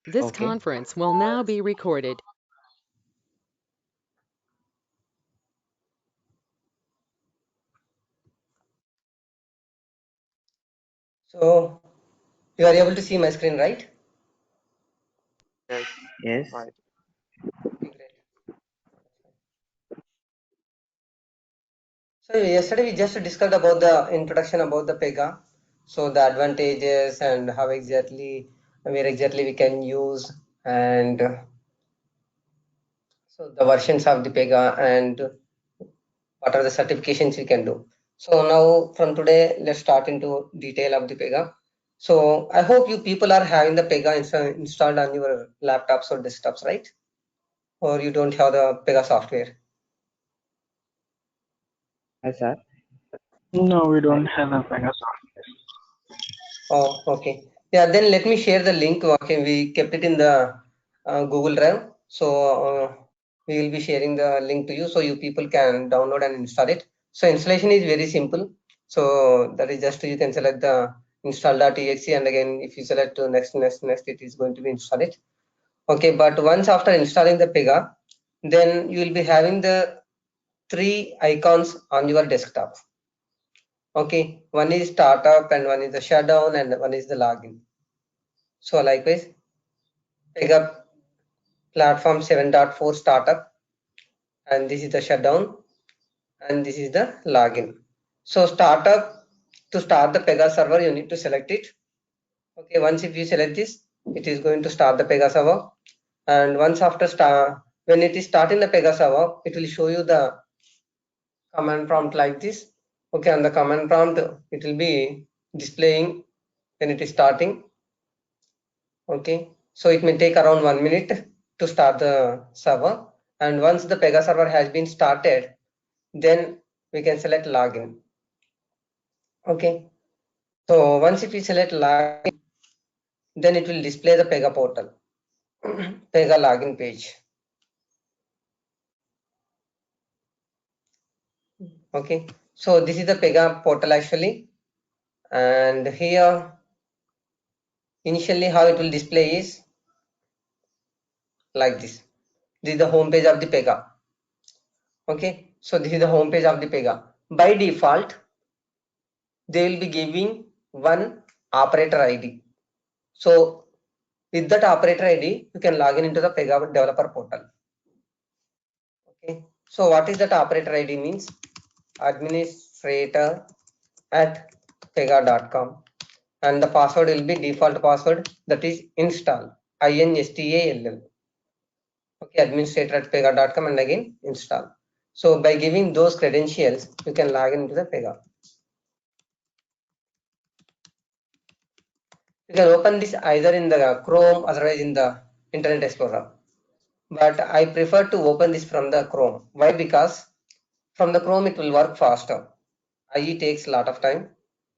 This Okay. conference will now be recorded. So you are able to see my screen, right? Yes, Yes. right. Okay, great. So yesterday we just discussed about the introduction about the Pega. So the advantages and how exactly, where exactly we can use, and so the versions of the Pega and what are the certifications we can do. So now from today, let's start into detail of the Pega. So I hope you people are having the Pega installed on your laptops or desktops, right? Or you don't have the Pega software. Yes, sir. No, we I, don't have a Pega software. Oh, okay. Yeah, then let me share the link. Okay, we kept it in the Google Drive. So we will be sharing the link to you so you people can download and install it. So installation is very simple. So that is just you can select the install.exe and again if you select next, it is going to be installed. Okay, but once after installing the Pega, then you will be having the three icons on your desktop. Okay, one is startup and one is the shutdown and one is the login. So likewise, Pega platform 7.4 startup and this is the shutdown and this is the login. So startup, to start the Pega server, you need to select it. Okay, once if you select this, it is going to start the Pega server. And once after start, when it is starting the Pega server, it will show you the command prompt like this. Okay, on the command prompt, it will be displaying when it is starting. Okay, so it may take around 1 minute to start the server. And once the Pega server has been started, then we can select login. Okay, so once if we select login, then it will display the Pega portal, Pega login page. Okay, so this is the Pega portal actually, and here initially how it will display is like this. This is the home page of the Pega. Okay, so this is the home page of the Pega. By default, they will be giving one operator ID. So with that operator ID, you can log in into the Pega developer portal. Okay, so what is that operator ID means? Administrator at pega.com and the password will be default password, that is install, INSTALL. Okay, administrator at pega.com and again install. So by giving those credentials, you can log in into the Pega. You can open this either in the Chrome, otherwise in the Internet Explorer. But I prefer to open this from the Chrome. Why? Because from the Chrome it will work faster. IE takes a lot of time.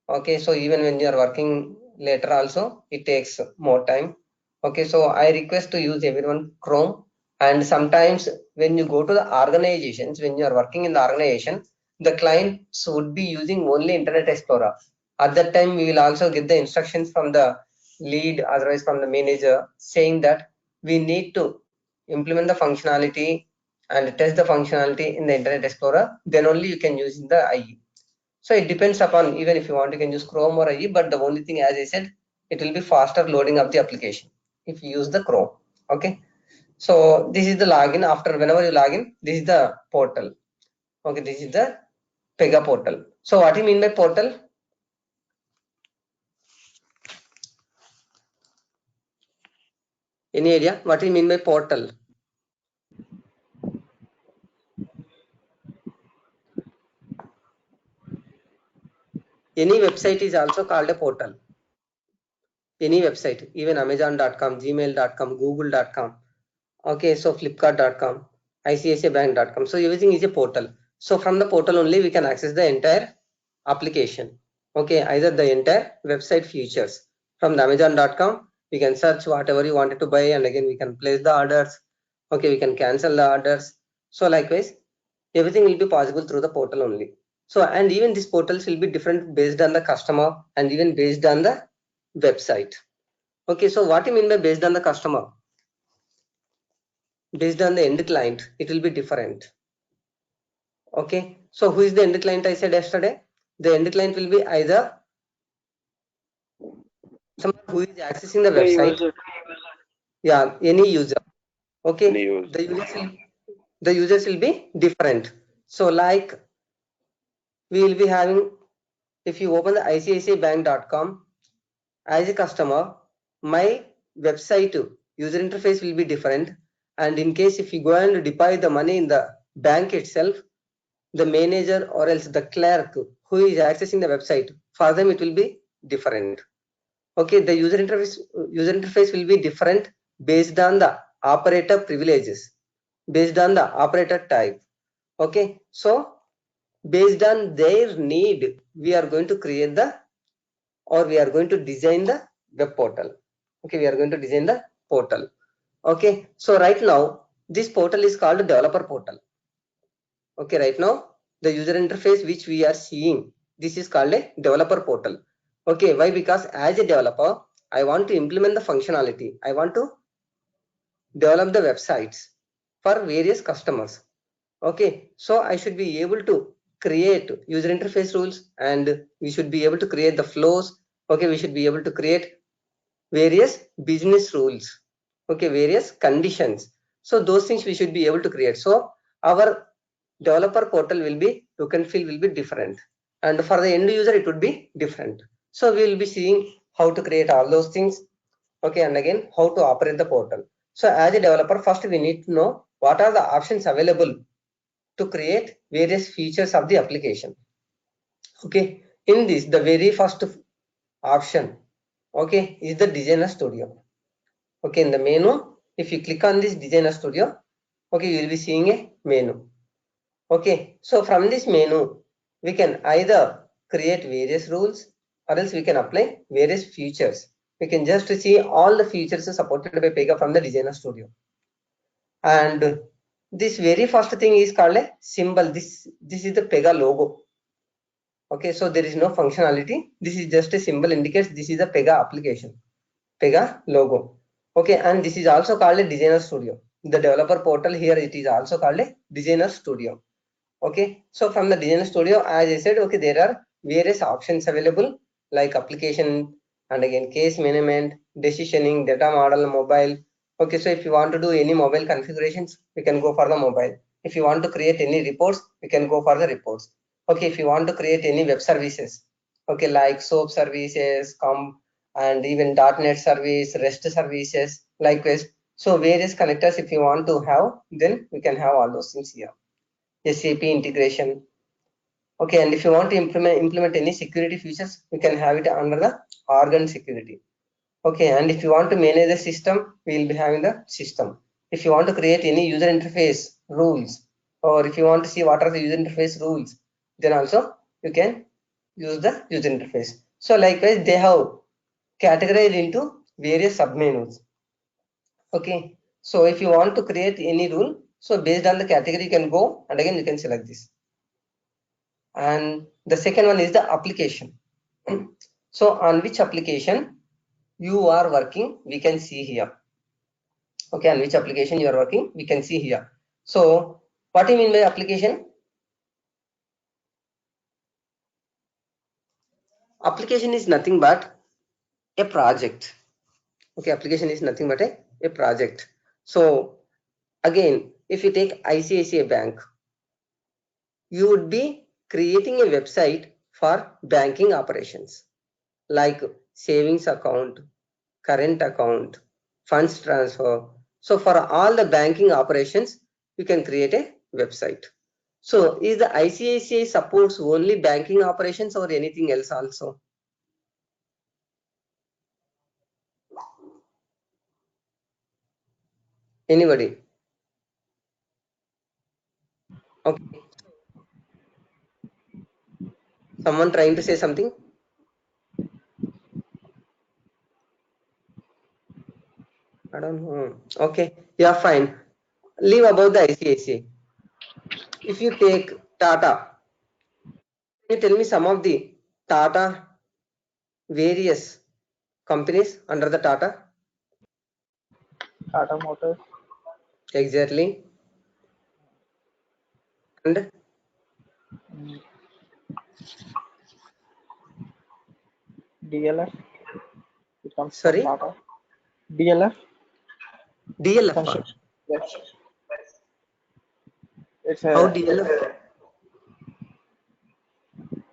Okay, so even when you are working later also, it takes more time. Okay, so I request to use everyone Chrome. And sometimes when you go to the organizations, when you are working in the organization, the clients would be using only Internet Explorer. At that time, we will also get the instructions from the lead, otherwise from the manager, saying that we need to implement the functionality and test the functionality in the Internet Explorer. Then only you can use in the IE. So it depends upon, even if you want, you can use Chrome or IE, but the only thing, as I said, it will be faster loading of the application if you use the Chrome. Okay. So this is the login. After whenever you log in, this is the portal. Okay, this is the Pega portal. So what do you mean by portal? Any idea? What do you mean by portal? Any website is also called a portal. Any website, even Amazon.com, Gmail.com, Google.com. Okay, so Flipkart.com, ICICIbank.com. So everything is a portal. So from the portal only we can access the entire application. Okay, either the entire website features. From the Amazon.com, we can search whatever you wanted to buy and again we can place the orders. Okay, we can cancel the orders. So likewise, everything will be possible through the portal only. So and even these portals will be different based on the customer and even based on the website. Okay, so what you mean by based on the customer? Based on the end client, it will be different. Okay, so who is the end client? I said yesterday, the end client will be either someone who is accessing the Any website. user. Yeah, any user. Okay, Any user. the users will be different. So like we will be having, if you open the iciicibank.com as a customer, my website user interface will be different. And in case if you go and deposit the money in the bank itself, the manager or else the clerk who is accessing the website, for them it will be different. Okay, the user interface will be different based on the operator privileges, based on the operator type. Okay, so based on their need, we are going to create the, or we are going to design the web portal. Okay, we are going to design the portal. Okay, so right now this portal is called developer portal. Okay, right now the user interface which we are seeing, this is called a developer portal. Okay, why? Because as a developer, I want to implement the functionality, I want to develop the websites for various customers. Okay, so I should be able to create user interface rules, and we should be able to create the flows. Okay, we should be able to create various business rules. Okay, various conditions. So those things we should be able to create. So our developer portal will be, look and feel will be different, and for the end user it would be different. So we will be seeing how to create all those things. Okay, and again how to operate the portal. So as a developer, first we need to know what are the options available to create various features of the application. Okay, in this the very first option, okay, is the designer studio. Okay, in the menu, if you click on this designer studio, okay, you will be seeing a menu. Okay, so from this menu we can either create various rules, or else we can apply various features. We can just see all the features supported by Pega from the designer studio. And this very first thing is called a symbol. This is the Pega logo. Okay, so there is no functionality, this is just a symbol, indicates this is a Pega application, Pega logo. Okay, and this is also called a designer studio. The developer portal here, it is also called a designer studio. Okay, so from the designer studio, as I said, okay, there are various options available, like application, and again case management, decisioning, data model, mobile. Okay, so if you want to do any mobile configurations, we can go for the mobile. If you want to create any reports, we can go for the reports. Okay, if you want to create any web services, okay, like soap services, and even .NET service, REST services, likewise. So various connectors if you want to have, then we can have all those things here. SAP integration. Okay, and if you want to implement any security features, we can have it under the organ security. Okay, and if you want to manage the system, we will be having the system. If you want to create any user interface rules, or if you want to see what are the user interface rules, then also you can use the user interface. So likewise, they have categorized into various submenus. Okay, so if you want to create any rule, so based on the category you can go, and again you can select this. And the second one is the application. So on which application you are working, we can see here. Okay, on which application you are working, we can see here. So what do you mean by application? Application is nothing but a project. Okay, application is nothing but a project. So again, if you take ICICI Bank, you would be creating a website for banking operations, like savings account, current account, funds transfer. So for all the banking operations, you can create a website. So is the ICICI supports only banking operations or anything else also? Anybody? Okay. Someone trying to say something? I don't know. Okay. Yeah, fine. Leave about the ICICI. If you take Tata, can you tell me some of the Tata various companies under the Tata? Tata Motors, Exactly. And mm, DLF. It comes from sorry, Tata. DLF DLF. construction. Yes, it's How a DLF?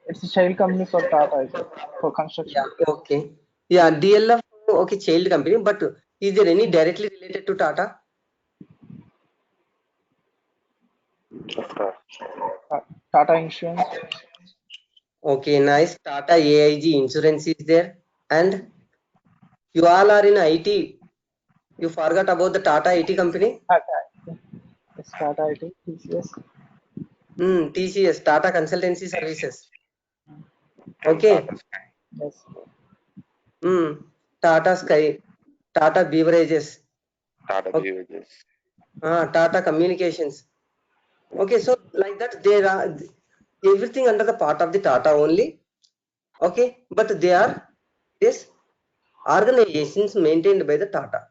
it's a child company for Tata, I think, for construction. Yeah, okay. Yeah, DLF, okay, child company, but is there any directly related to Tata? Tata Insurance. Okay, nice. Tata AIG insurance is there. And you all are in IT. You forgot about the Tata IT company? Tata. It's Tata IT, TCS. TCS, Tata Consultancy Services. Okay. Yes. Tata Sky, Tata Beverages, Tata okay. Beverages. Tata Communications. Okay, so like that, there are everything under the part of the Tata only. Okay, but they are this organizations maintained by the Tata.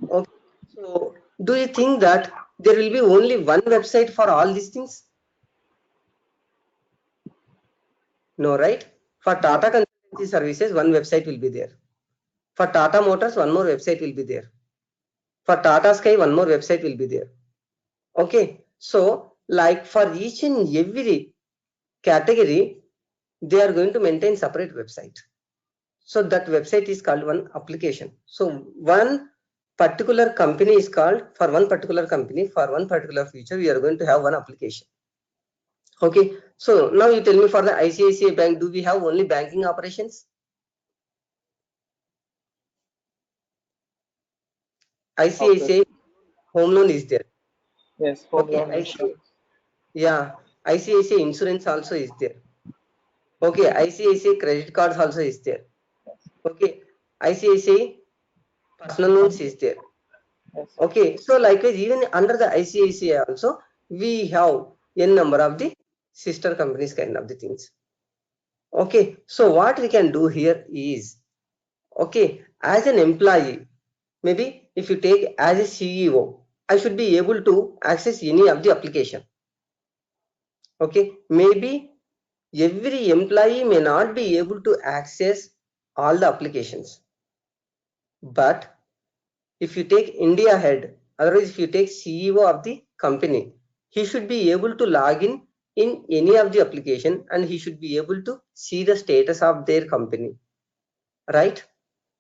Okay, so do you think that there will be only one website for all these things? No, right? For Tata Consultancy Services, one website will be there. For Tata Motors, one more website will be there. For Tata Sky, one more website will be there. Okay, so like for each and every category, they are going to maintain separate website. So that website is called one application. So one particular company is called, for one particular company, for one particular feature, we are going to have one application. Okay, so now you tell me, for the ICICI Bank, do we have only banking operations? ICICI home loan is there. Yes, home Okay, loan insurance. yeah, ICICI insurance also is there. Okay, ICICI credit cards also is there. Okay, ICICI personal loans is there. Yes. Okay, so likewise, even under the ICICI also, we have n number of the sister companies kind of the things. Okay, so what we can do here is, okay, as an employee, maybe if you take as a CEO, I should be able to access any of the application. Okay, maybe every employee may not be able to access all the applications, but if you take India head, otherwise if you take CEO of the company, he should be able to log in any of the application, and he should be able to see the status of their company, right?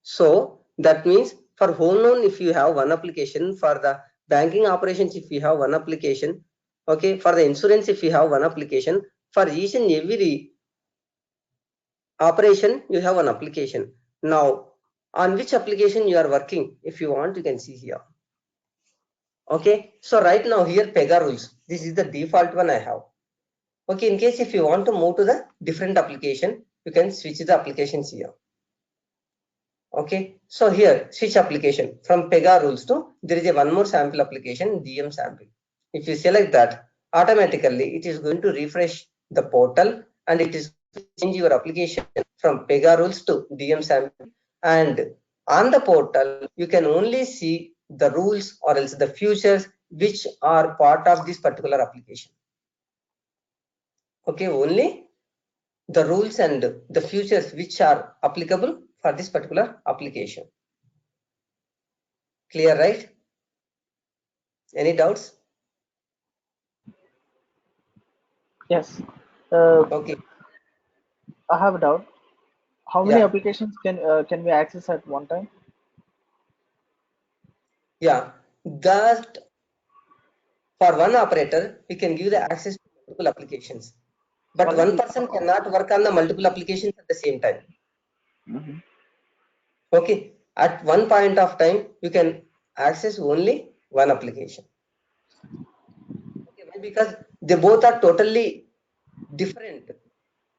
So that means for home loan, if you have one application, for the banking operations, if you have one application, okay, for the insurance, if you have one application, for each and every operation, you have one application. Now, on which application you are working, if you want, you can see here. Okay, so right now here Pega rules. This is the default one I have. Okay, in case if you want to move to the different application, you can switch the applications here. Okay, so here switch application from Pega rules to, there is a one more sample application, DM sample. If you select that, automatically it is going to refresh the portal, and it is change your application from Pega rules to DM sample. And on the portal, you can only see the rules or else the features which are part of this particular application. Okay, only the rules and the features which are applicable for this particular application. Clear, right? Any doubts? Yes. Okay, I have a doubt. How many yeah, applications can we access at one time? yeah. That for one operator, we can give the access to multiple applications, but Sorry. one person cannot work on the multiple applications at the same time. Mhm. Okay, at one point of time, you can access only one application. Okay, why? Because they both are totally different.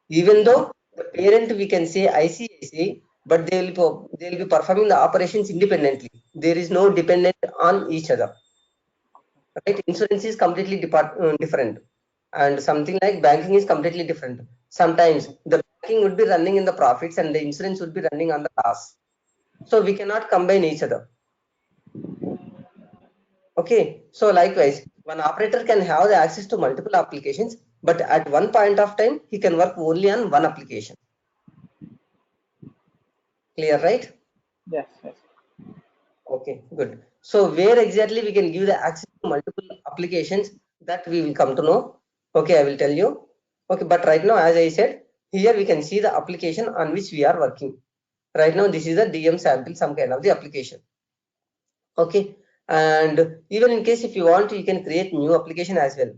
Even though the parent we can say ICICI, but they will be performing the operations independently. There is no dependent on each other. Right? Insurance is completely different, and something like banking is completely different. Sometimes the banking would be running in the profits, and the insurance would be running on the loss. So we cannot combine each other. Okay, so likewise, one operator can have the access to multiple applications, but at one point of time, he can work only on one application. Clear, right? Yes, yes. Okay, good. So where exactly we can give the access to multiple applications, that we will come to know. Okay, I will tell you. Okay, but right now, as I said, here we can see the application on which we are working. Right now, this is a DM sample, some kind of the application. Okay, and even in case if you want, you can create new application as well.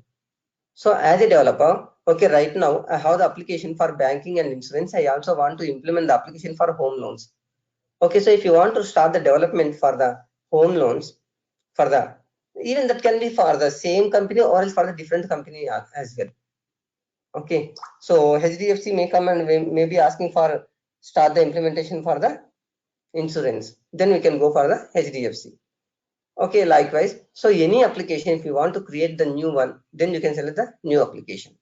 So as a developer, okay, right now I have the application for banking and insurance. I also want to implement the application for home loans. Okay, so if you want to start the development for the home loans, for the even that can be for the same company or else for the different company as well. Okay, so HDFC may come and may be asking for start the implementation for the insurance. Then we can go for the HDFC. Okay, likewise. So any application, if you want to create the new one, then you can select the new application.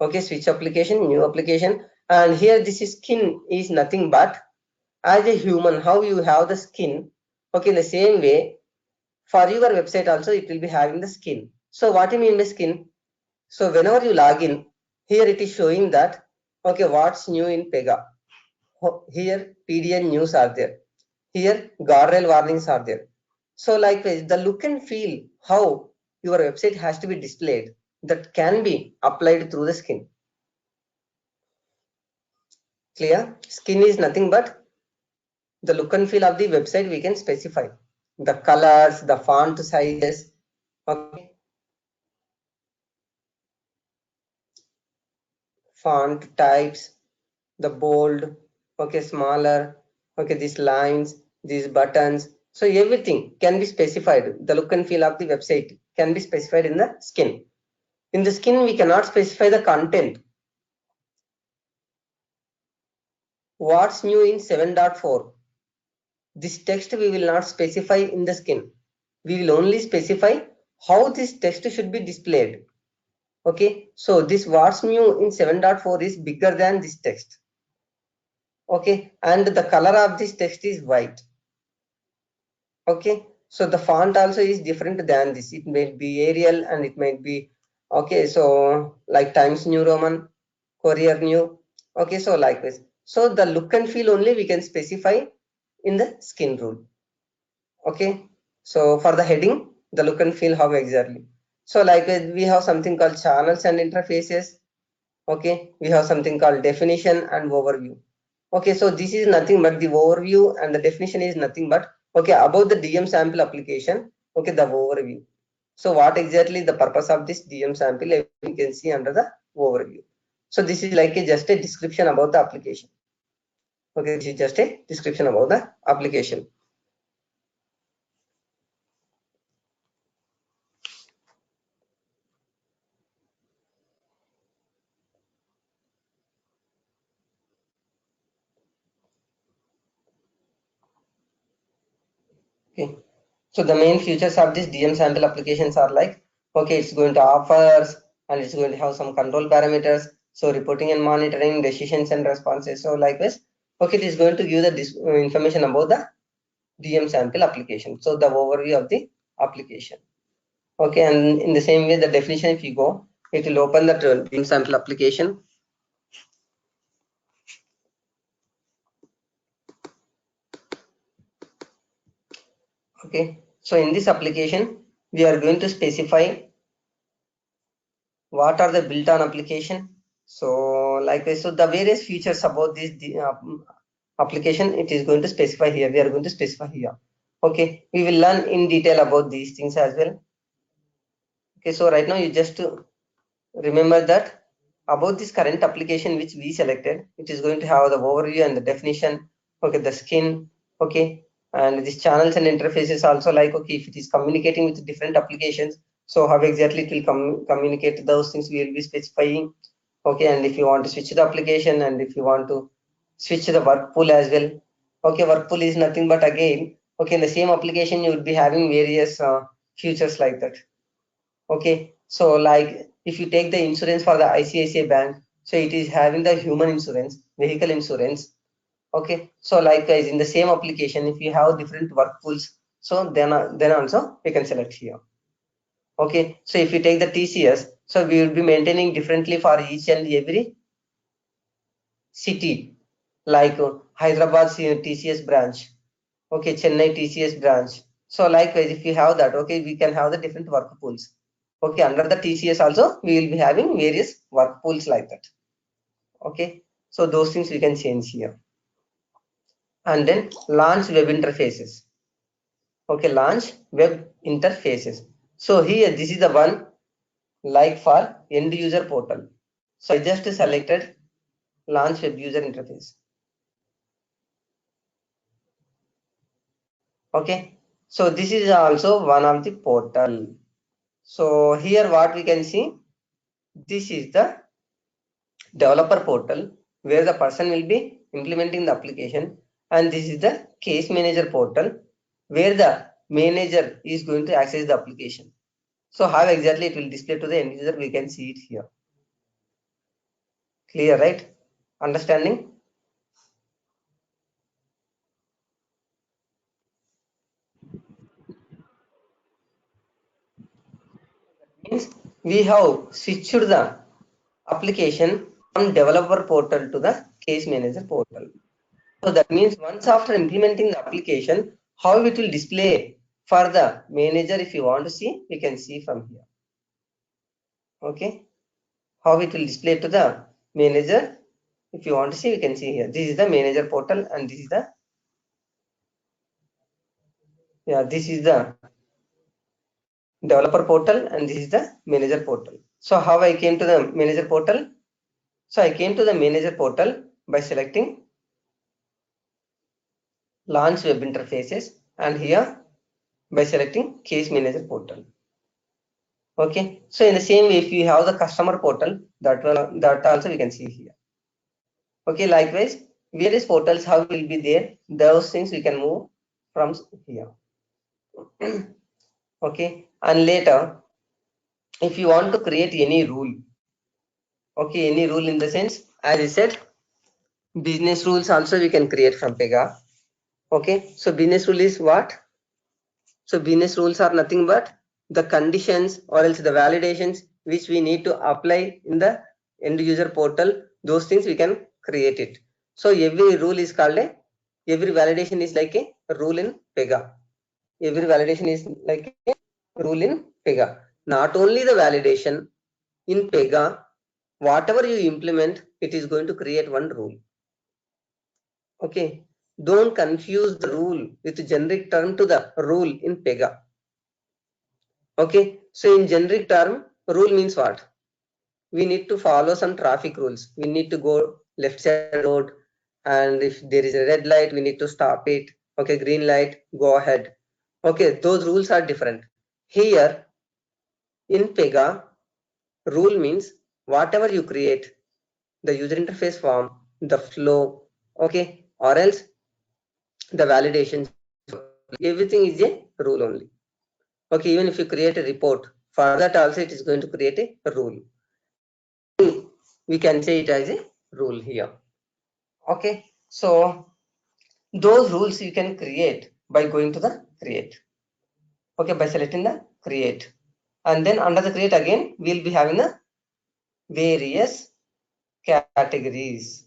Okay, switch application, new application. And here this is skin is nothing but as a human, how you have the skin. Okay, in the same way, for your website also, it will be having the skin. So what do you mean by skin? So whenever you log in, here it is showing that, okay, what's new in Pega. Here PDN news are there. Here guardrail warnings are there. So likewise, the look and feel how your website has to be displayed, that can be applied through the skin. Clear? Skin is nothing but the look and feel of the website we can specify. The colors, the font sizes, okay, font types, the bold, okay, smaller, okay, these lines, these buttons. So everything can be specified. The look and feel of the website can be specified in the skin. In the skin, we cannot specify the content. What's new in 7.4? This text we will not specify in the skin. We will only specify how this text should be displayed. Okay, so this what's new in 7.4 is bigger than this text. Okay, and the color of this text is white. Okay, so the font also is different than this. It may be Arial and it might be, okay, so like Times New Roman, Courier New. Okay, so likewise. So the look and feel only we can specify in the skin rule. Okay, so for the heading, the look and feel how exactly. So likewise, we have something called channels and interfaces. Okay, we have something called definition and overview. Okay, so this is nothing but the overview, and the definition is nothing but, okay, about the DM sample application. Okay, the overview. So what exactly the purpose of this DM sample, you can see under the overview. So this is like just a description about the application. Okay, this is just a description about the application. Okay, so the main features of this DM sample applications are like, okay, it's going to offers and it's going to have some control parameters. So reporting and monitoring, decisions and responses. So likewise, okay, it is going to give the information about the DM sample application. So the overview of the application. Okay, and in the same way, the definition, if you go, it will open the DM sample application. Okay, so in this application, we are going to specify what are the built-on application. So likewise, so the various features about this application, it is going to specify here. We are going to specify here. Okay, we will learn in detail about these things as well. Okay, so right now you just remember that about this current application which we selected, it is going to have the overview and the definition. Okay, the skin. Okay, and these channels and interfaces also, like, okay, if it is communicating with different applications, so how exactly it will communicate, those things we will be specifying. Okay, and if you want to switch the application and if you want to switch the work pool as well. Okay, work pool is nothing but again, okay, in the same application you would be having various features like that. Okay, so like if you take the insurance for the ICICI bank, so it is having the human insurance, vehicle insurance. Okay, so likewise in the same application, if you have different work pools, so then also we can select here. Okay, so if you take the TCS, so we will be maintaining differently for each and every city, like Hyderabad TCS branch, okay, Chennai TCS branch. So likewise, if you have that, okay, we can have the different work pools. Okay, under the TCS also, we will be having various work pools like that. Okay, so those things we can change here. And then launch web interfaces. Okay, launch web interfaces. So here, this is the one like for end user portal. So I just selected launch web user interface. Okay, so this is also one of the portal. So here what we can see, this is the developer portal where the person will be implementing the application, and this is the case manager portal where the manager is going to access the application. So how exactly it will display to the end user, we can see it here. Clear, right? Understanding? Means we have switched the application from developer portal to the case manager portal. So that means once after implementing the application, how it will display for the manager, if you want to see, we can see from here. Okay, how it will display to the manager, if you want to see, we can see here. This is the manager portal, and this is the this is the developer portal, and this is the manager portal. So how I came to the manager portal? So I came to the manager portal by selecting launch web interfaces, and here by selecting case manager portal. Okay, so in the same way, if you have the customer portal, that also we can see here. Okay, likewise, various portals how will be there, those things we can move from here. Okay, and later, if you want to create any rule, okay, any rule in the sense, as I said, business rules also we can create from Pega. Okay, so business rule is what? So business rules are nothing but the conditions or else the validations which we need to apply in the end user portal. Those things we can create it. So every rule is called every validation is like a rule in Pega. Every validation is like a rule in Pega. Not only the validation in Pega, whatever you implement, it is going to create one rule. Okay. Don't confuse the rule with generic term to the rule in Pega. Okay, so in generic term, rule means what? We need to follow some traffic rules. We need to go left side road, and if there is a red light, we need to stop it. Okay, green light, go ahead. Okay, those rules are different. Here in Pega, rule means whatever you create, the user interface form, the flow, okay, or else the validations, everything is a rule only. Okay, even if you create a report, for that also it is going to create a rule. We can say it as a rule here. Okay, so those rules you can create by going to the create. Okay, by selecting the create, and then under the create again we'll be having the various categories.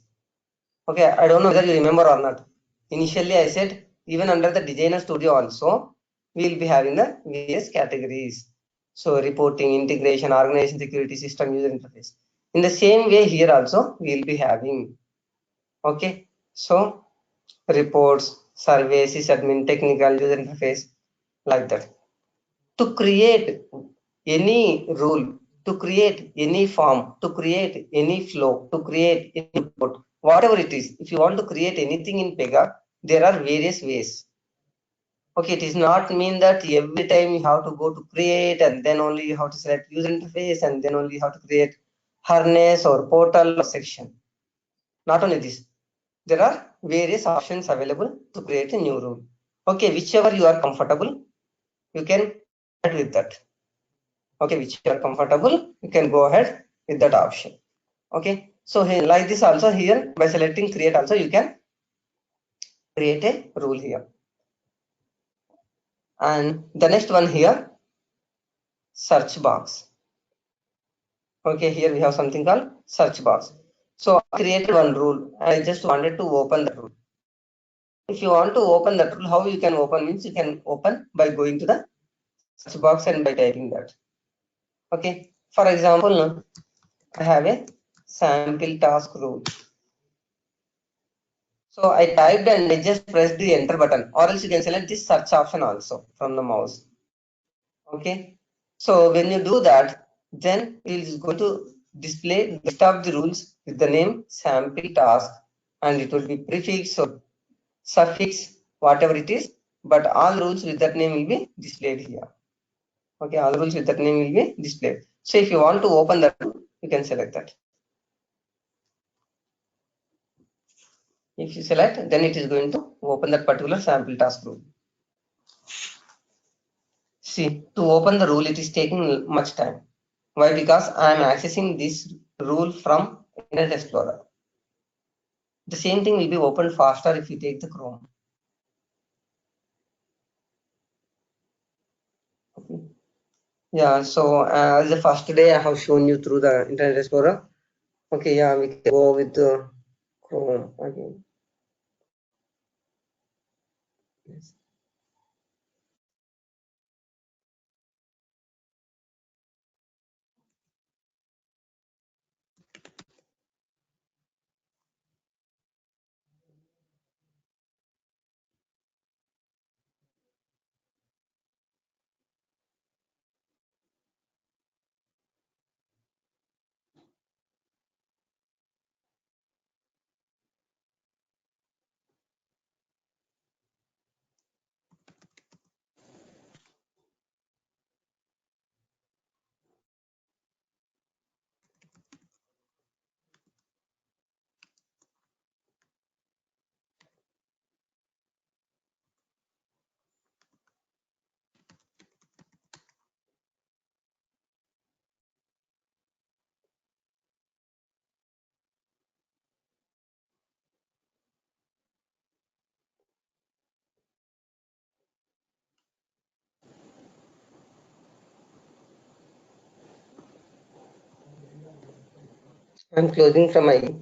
Okay, I don't know whether you remember or not. Initially I said even under the designer studio also we'll be having the various categories. So reporting, integration, organization, security, system, user interface. In the same way here also we'll be having. Okay, so reports, surveys, sysadmin, technical, user interface, like that. To create any rule, to create any form, to create any flow, to create any report, whatever it is, if you want to create anything in Pega, there are various ways. Okay, it is not mean that every time you have to go to create and then only you have to select user interface and then only you have to create harness or portal or section. Not only this, there are various options available to create a new rule. Okay, whichever you are comfortable, you can add with that. Okay, which you are comfortable, you can go ahead with that option. Okay, so here, like this also here by selecting create also you can create a rule here. And the next one here, search box. Okay, here we have something called search box. So I created one rule. I just wanted to open the rule. If you want to open that rule, how you can open means you can open by going to the search box and by typing that. Okay, for example, I have a sample task rule. So I typed and I just pressed the enter button, or else you can select this search option also from the mouse. Okay, so when you do that, then it is going to display list of the rules with the name sample task, and it will be prefix or suffix, whatever it is, but all rules with that name will be displayed here. Okay, all rules with that name will be displayed. So if you want to open that, you can select that. If you select, then it is going to open that particular sample task rule. See, to open the rule, it is taking much time. Why? Because I am accessing this rule from Internet Explorer. The same thing will be opened faster if you take the Chrome. Okay. Yeah, so as the first day I have shown you through the Internet Explorer. Okay, yeah, we can go with the Chrome again. Yes. I'm closing from my.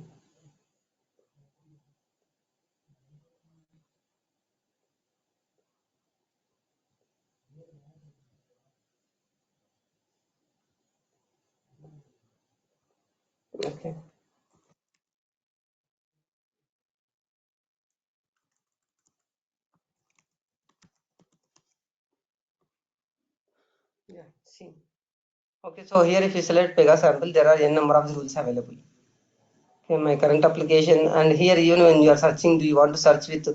Okay. Yeah. See. Okay. So here, if you select Pega sample, there are n number of rules available. Okay, my current application, and here even when you are searching, do you want to search with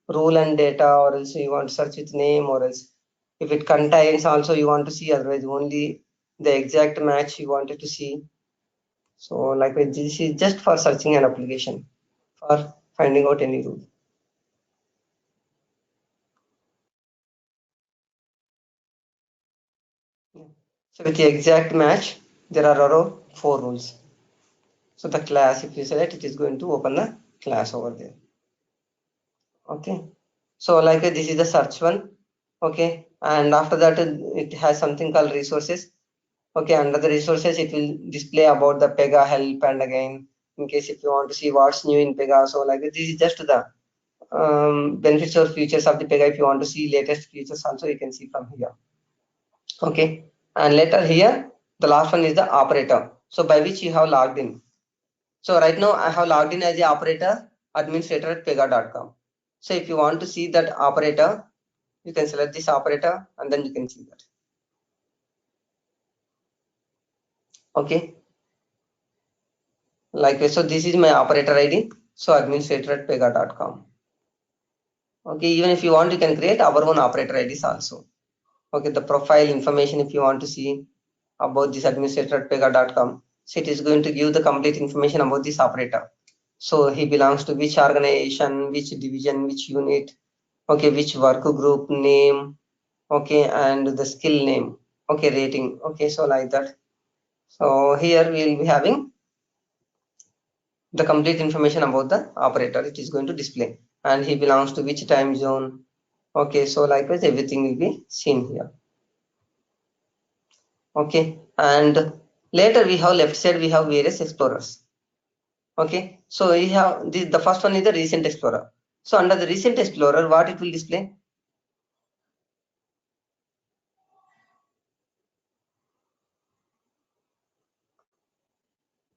rule and data, or else you want to search with name, or else if it contains also you want to see, otherwise only the exact match you wanted to see. So like this is just for searching an application, for finding out any rule. So with the exact match, there are around 4 rules. So the class, if you select, it is going to open the class over there. Okay, so like this is the search one. Okay, and after that it has something called resources. Okay, under the resources it will display about the Pega help, and again in case if you want to see what's new in Pega. So like this is just the benefits or features of the Pega. If you want to see latest features also, you can see from here. Okay, and later here the last one is the operator, so by which you have logged in. So right now I have logged in as the operator administrator at pega.com. So if you want to see that operator, you can select this operator and then you can see that. Okay, like so this is my operator ID, so administrator at pega.com. Okay, even if you want, you can create our own operator IDs also. Okay, the profile information, if you want to see about this administrator at pega.com, so it is going to give the complete information about this operator. So he belongs to which organization, which division, which unit, okay, which work group name, okay, and the skill name, okay, rating, okay, so like that. So here we will be having the complete information about the operator it is going to display, and he belongs to which time zone. Okay, so likewise everything will be seen here. Okay, and later we have left side we have various explorers. Okay, so we have the first one is the recent explorer. So under the recent explorer, what it will display?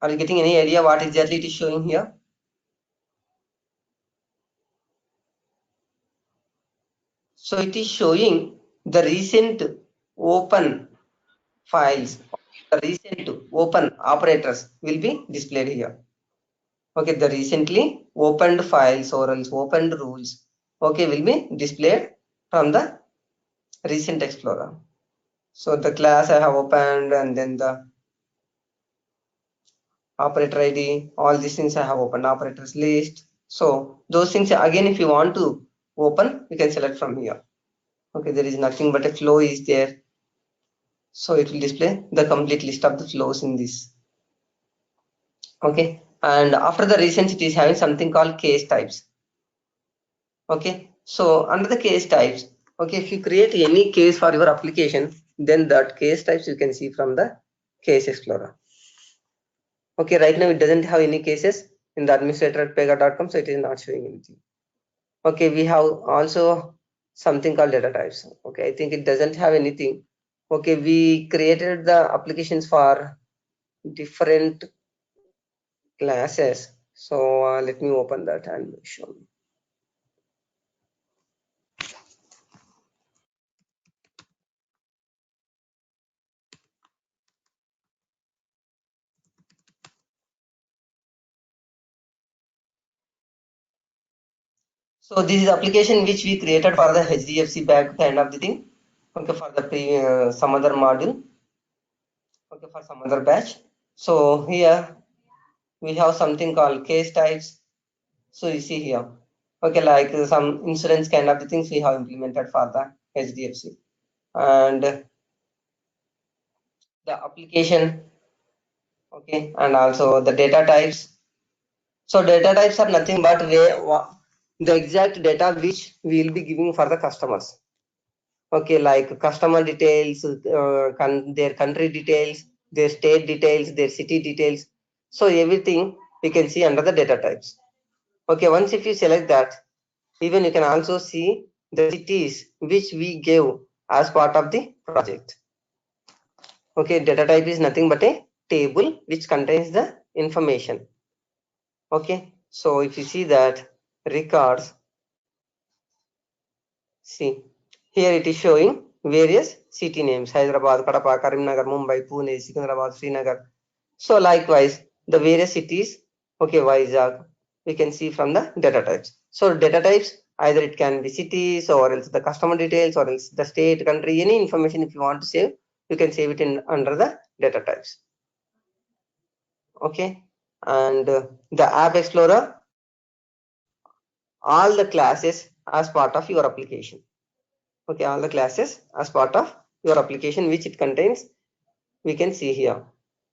Are you getting any idea what exactly it is showing here? So it is showing the recent open files, the recent open operators will be displayed here. Okay, the recently opened files or else opened rules, okay, will be displayed from the recent explorer. So the class I have opened, and then the operator ID, all these things I have opened, operators list. So those things again, if you want to open, you can select from here. Okay, there is nothing but a flow is there. So it will display the complete list of the flows in this. Okay, and after the recent, it is having something called case types. Okay, so under the case types, okay, if you create any case for your application, then that case types you can see from the case explorer. Okay, right now it doesn't have any cases in the administrator at pega.com, so it is not showing anything. Okay, we have also something called data types. Okay, I think it doesn't have anything. Okay, we created the applications for different classes. So let me open that and show you. So this is application which we created for the HDFC bank kind of the thing. Okay, for the some other module. Okay, for some other batch. So here we have something called case types. So you see here, okay, like some insurance kind of the things we have implemented for the HDFC, and the application, okay, and also the data types. So data types are nothing but the exact data which we will be giving for the customers. Okay, like customer details, their country details, their state details, their city details. So everything we can see under the data types. Okay, once if you select that, even you can also see the cities which we gave as part of the project. Okay, data type is nothing but a table which contains the information. Okay, so if you see that records, see here it is showing various city names: Hyderabad, Kadapa, Karimnagar, Mumbai, Pune, Secunderabad, Srinagar. So likewise, the various cities, okay, Vizag, we can see from the data types. So data types, either it can be cities or else the customer details or else the state, country, any information if you want to save, you can save it in under the data types. Okay, and the app explorer, all the classes as part of your application. Okay, all the classes as part of your application which it contains, we can see here.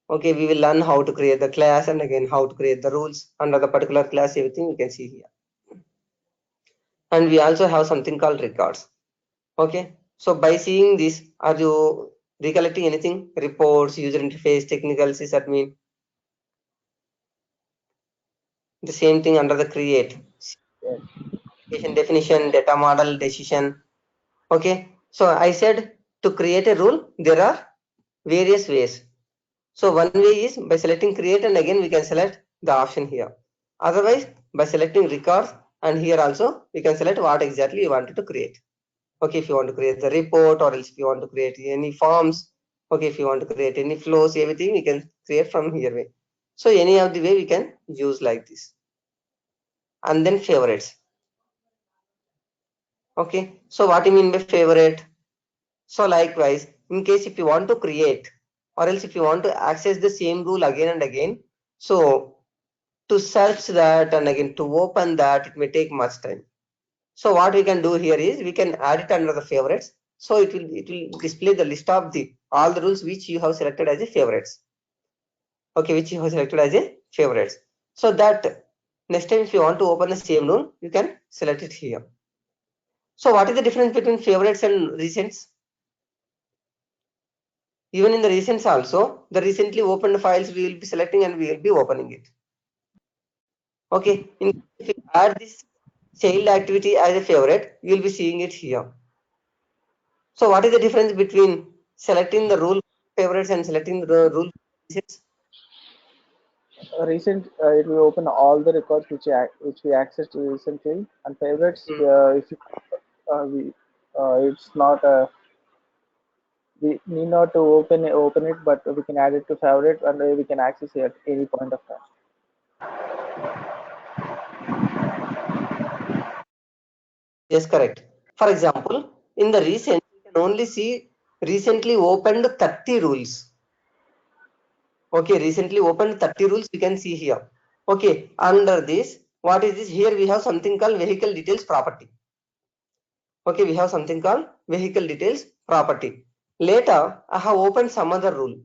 Okay, we will learn how to create the class and again how to create the rules under the particular class, everything you can see here. And we also have something called records. Okay, so by seeing this, are you recollecting anything? Reports, user interface, technical, sysadmin. The same thing under the create. Application definition, data model, decision. Okay, so I said to create a rule, there are various ways. So one way is by selecting create, and again we can select the option here. Otherwise, by selecting records, and here also we can select what exactly you wanted to create. Okay, if you want to create the report or else if you want to create any forms, okay, if you want to create any flows, everything we can create from here way. So any of the way we can use like this. And then favorites. Okay, so what do you mean by favorite? So likewise, in case if you want to create or else if you want to access the same rule again and again, so to search that and again to open that, it may take much time. So what we can do here is we can add it under the favorites. So it will display the list of the all the rules which you have selected as a favorites. Okay, which you have selected as a favorites. So that next time if you want to open the same rule, you can select it here. So what is the difference between favorites and recents? Even in the recents also, the recently opened files we will be selecting and we will be opening it. Okay, if you add this child activity as a favorite, you will be seeing it here. So what is the difference between selecting the rule favorites and selecting the rule recents? Recent, it will open all the records which we accessed recently, and favorites. Hmm. If you, we, it's not we need not to open it, but we can add it to favorite, and we can access it at any point of time. Yes, correct. For example, in the recent, you can only see recently opened 30 rules. Okay, recently opened 30 rules we can see here. Okay, under this, what is this? Here we have something called vehicle details property. Okay, we have something called vehicle details property. Later, I have opened some other rule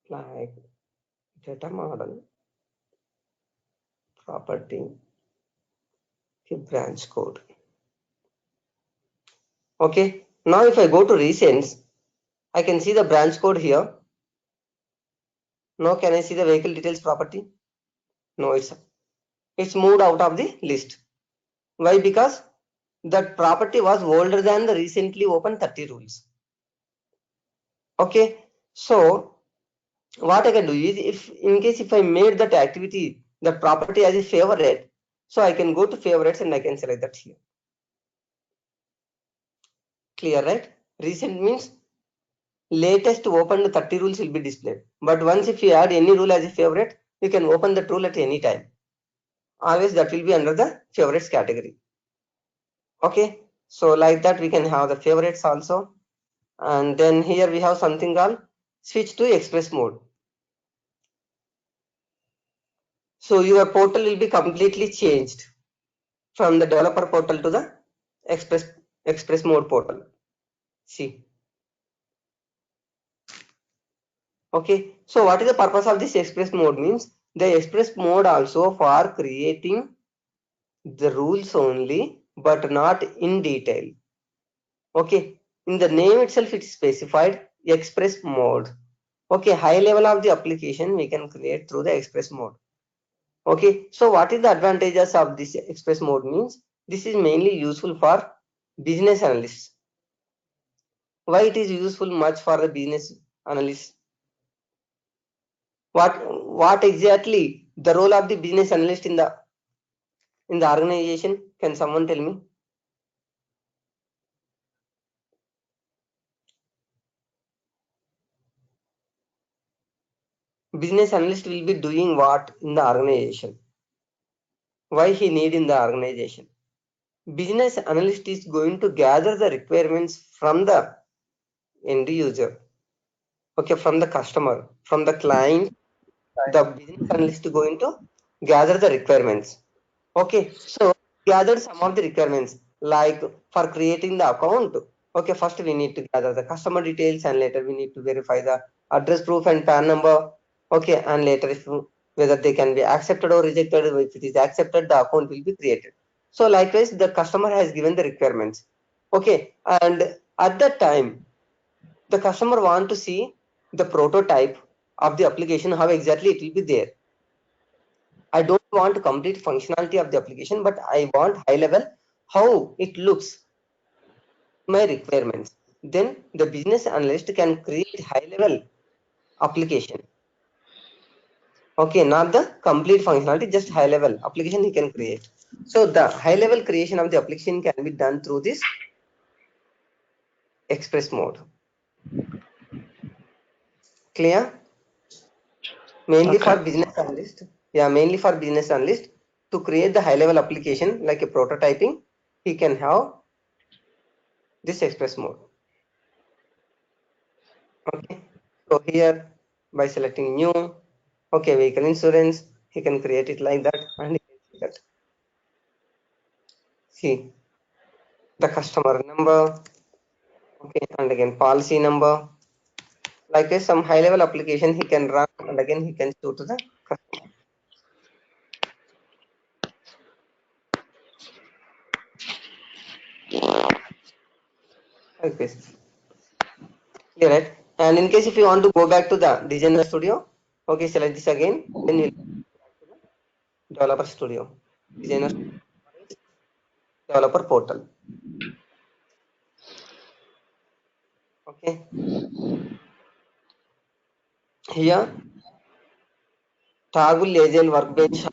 like data model property branch code. Okay, now if I go to recents, I can see the branch code here. Now can I see the vehicle details property? No, it's moved out of the list. Why? Because that property was older than the recently opened 30 rules. Okay, so what I can do is if in case if I made that activity, that property as a favorite, so I can go to favorites and I can select that here. Clear, right? Recent means latest opened 30 rules will be displayed. But once if you add any rule as a favorite, you can open that rule at any time. Always that will be under the favorites category. Okay, so like that we can have the favorites also. And then here we have something called switch to express mode. So your portal will be completely changed from the developer portal to the express mode portal. See. Okay. So what is the purpose of this express mode means the express mode also for creating the rules only but not in detail. Okay. In the name itself it is specified express mode. Okay. High level of the application we can create through the express mode. Okay, so what is the advantages of this express mode means this is mainly useful for business analysts. Why it is useful much for the business analysts? What exactly the role of the business analyst in the organization? Can someone tell me? Business analyst will be doing what in the organization? Why he need in the organization? Business analyst is going to gather the requirements from the end user. Okay, from the customer, from the client, the business analyst going to gather the requirements. Okay, so gather some of the requirements like for creating the account. Okay, first we need to gather the customer details and later we need to verify the address proof and PAN number. Okay, and later if whether they can be accepted or rejected. If it is accepted, the account will be created. So likewise, the customer has given the requirements. Okay, and at that time the customer want to see the prototype of the application, how exactly it will be there. I don't want complete functionality of the application, but I want high level how it looks, my requirements. Then the business analyst can create high level application. Okay, not the complete functionality, just high level application he can create. So the high level creation of the application can be done through this express mode. Clear? Mainly Okay. for business analyst. Yeah, mainly for business analyst to create the high level application like a prototyping, he can have this express mode. Okay, so here by selecting new, okay, vehicle insurance, he can create it like that and he can see that. See the customer number, okay, and again policy number. Like a some high level application he can run and again he can show to the Okay, clear, right? And in case if you want to go back to the designer studio, okay, select this again, then you developer studio, designer developer portal. Okay, here toggle agile workbench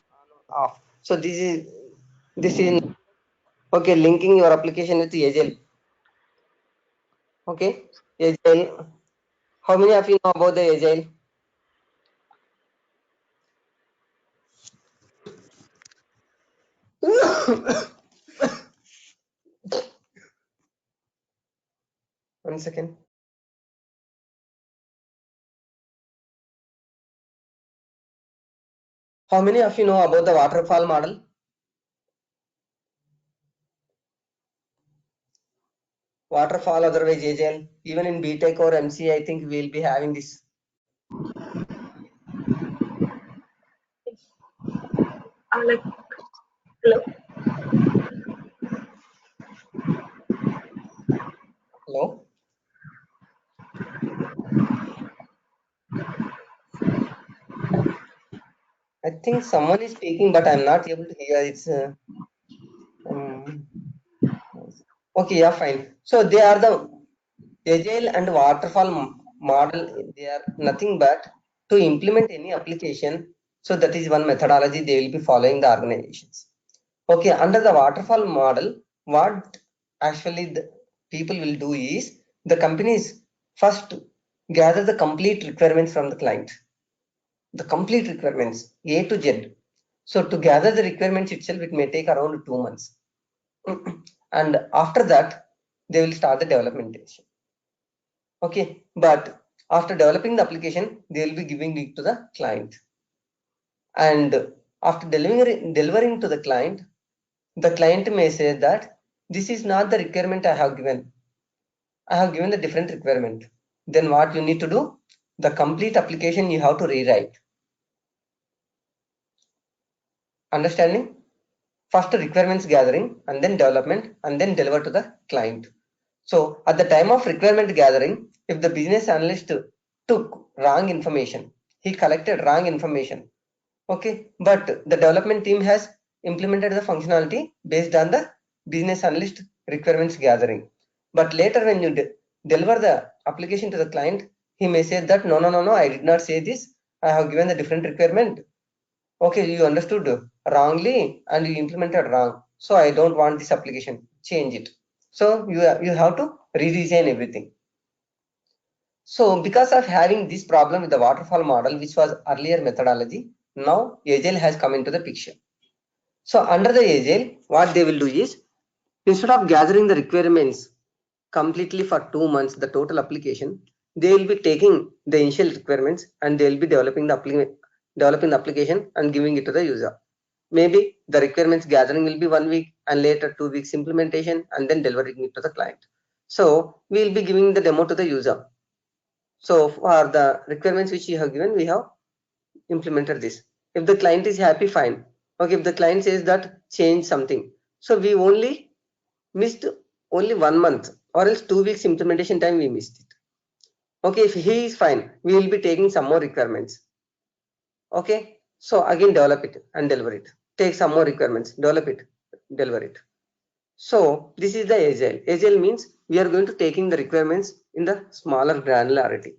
off. So this is okay, linking your application with agile. Okay, agile. How many of you know about the agile? One second. How many of you know about the waterfall model? Waterfall, otherwise agile. Even in BTech or MC, I think we'll be having this. Like, hello. Hello. I think someone is speaking, but I'm not able to hear. It's um, okay. Yeah, fine. So they are the agile and waterfall model. They are nothing but to implement any application. So that is one methodology they will be following the organizations. Okay, under the waterfall model, what actually the people will do is the companies first gather the complete requirements from the client, the complete requirements A to Z. So to gather the requirements itself, it may take around 2 months. And after that, they will start the developmentation. Okay, but after developing the application, they will be giving it to the client. And after delivering to the client may say that this is not the requirement I have given. I have given the different requirement. Then what you need to do? The complete application you have to rewrite. Understanding? First requirements gathering and then development and then deliver to the client. So at the time of requirement gathering, if the business analyst took wrong information, he collected wrong information. Okay, but the development team has implemented the functionality based on the business analyst requirements gathering. But later when you deliver the application to the client, he may say that no, I did not say this. I have given the different requirement. Okay, you understood wrongly and you implemented wrong. So I don't want this application. Change it. So you have to redesign everything. So because of having this problem with the waterfall model, which was earlier methodology, now Agile has come into the picture. So under the Agile, what they will do is, instead of gathering the requirements completely for 2 months, the total application, they will be taking the initial requirements and they will be developing the application and giving it to the user. Maybe the requirements gathering will be 1 week and later 2 weeks implementation and then delivering it to the client. So we will be giving the demo to the user. So for the requirements which you have given, we have implemented this. If the client is happy, fine. Okay, if the client says that change something, so we only missed only 1 month or else 2 weeks implementation time we missed it. Okay, if he is fine, we will be taking some more requirements. Okay, so again develop it and deliver it. Take some more requirements, develop it, deliver it. So this is the agile. Agile means we are going to taking the requirements in the smaller granularity.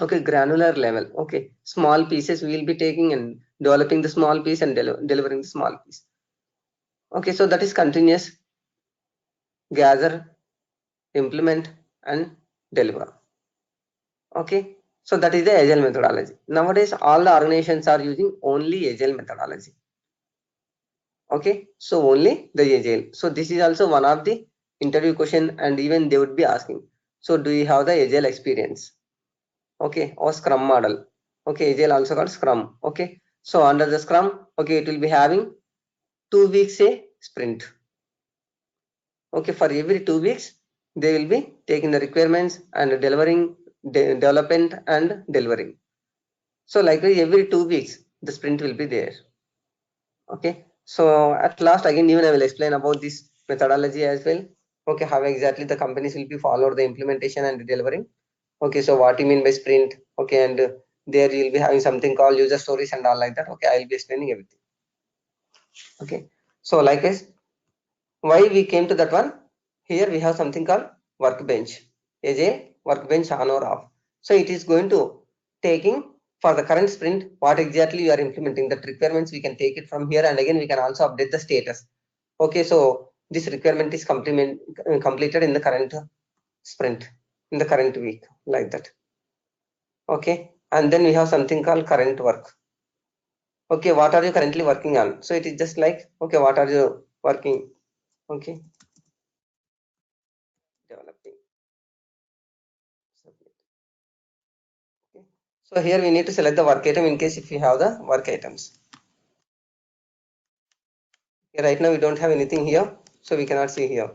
Okay, granular level. Okay, small pieces we will be taking and developing the small piece and delivering the small piece. Okay, so that is continuous gather, implement and deliver. Okay, so that is the agile methodology. Nowadays all the organizations are using only agile methodology. Okay, so only the agile. So this is also one of the interview question and even they would be asking, so do you have the agile experience? Okay, or scrum model. Okay, agile also called scrum. Okay, so under the scrum, okay, it will be having 2 weeks a sprint. Okay, for every 2 weeks they will be taking the requirements and delivering development and delivering. So likewise every 2 weeks the sprint will be there. Okay, so at last again even I will explain about this methodology as well. Okay, how exactly the companies will be followed the implementation and delivering. Okay, so what you mean by sprint? Okay, and there you'll be having something called user stories and all like that. Okay, I'll be explaining everything. Okay, so likewise, why we came to that one? Here we have something called workbench, as a workbench on or off. So it is going to taking for the current sprint what exactly you are implementing, that requirements we can take it from here, and again we can also update the status. Okay, so this requirement is completed in the current sprint, in the current week, like that. Okay, and then we have something called current work. Okay, what are you currently working on? So it is just like, okay, what are you working? Okay, developing, submit. Okay, so here we need to select the work item in case if you have the work items. Okay, right now we don't have anything here, so we cannot see here.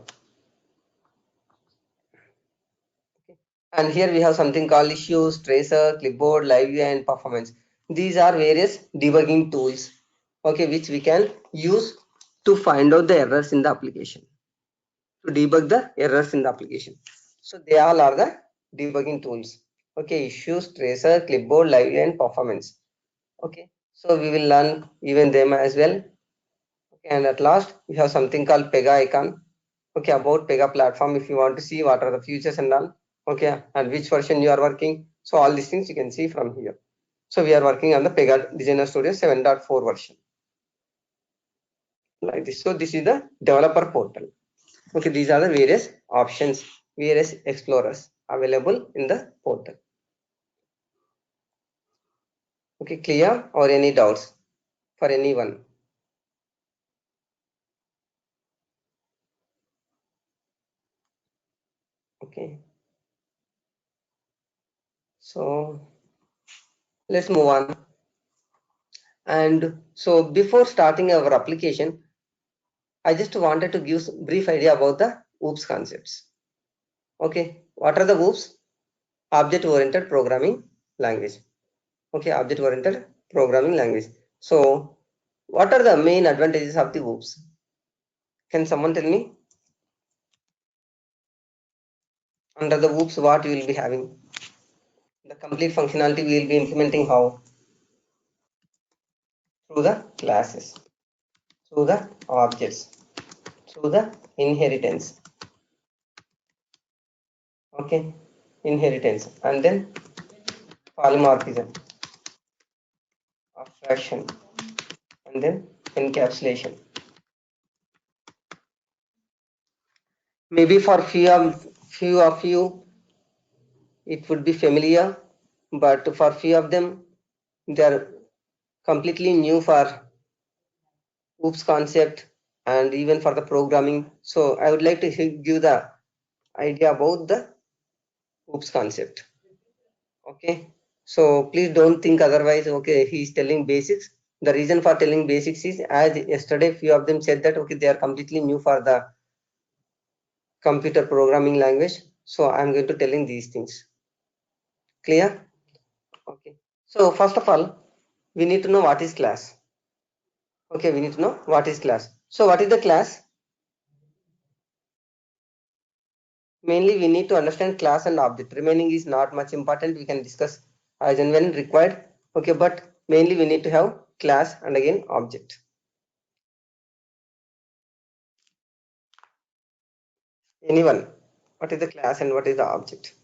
Okay, and here we have something called issues, tracer, clipboard, live view, and performance. These are various debugging tools, okay, which we can use to find out the errors in the application, to debug the errors in the application. So they all are the debugging tools. Okay, issues, tracer, clipboard, live view, and performance. Okay, so we will learn even them as well. Okay, and at last we have something called Pega icon. Okay, about Pega platform, if you want to see what are the features and all. Okay, and which version you are working. So all these things you can see from here. So we are working on the Pega Designer Studio 7.4 version, like this. So this is the developer portal. Okay, these are the various options, various explorers available in the portal. Okay, clear or any doubts for anyone? Okay, so let's move on. And so before starting our application, I just wanted to give some brief idea about the OOPS concepts. Okay, what are the OOPS? Object oriented programming language. Okay, object oriented programming language. So what are the main advantages of the OOPS? Can someone tell me? Under the OOPS, what you will be having? The complete functionality we will be implementing how? Through the classes, through the objects, through the inheritance. Okay, inheritance, and then polymorphism, abstraction, and then encapsulation. Maybe for few of you it would be familiar, but for few of them they are completely new for OOPS concept and even for the programming. So I would like to give the idea about the OOPS concept. Okay, so please don't think otherwise. Okay, he is telling basics. The reason for telling basics is, as yesterday few of them said that okay, they are completely new for the computer programming language. So I'm going to telling these things. Clear? Okay. So first of all, we need to know what is class. Okay, we need to know what is class. So what is the class? Mainly we need to understand class and object. Remaining is not much important. We can discuss as and when required. Okay, but mainly we need to have class and again object. Anyone? What is the class and what is the object?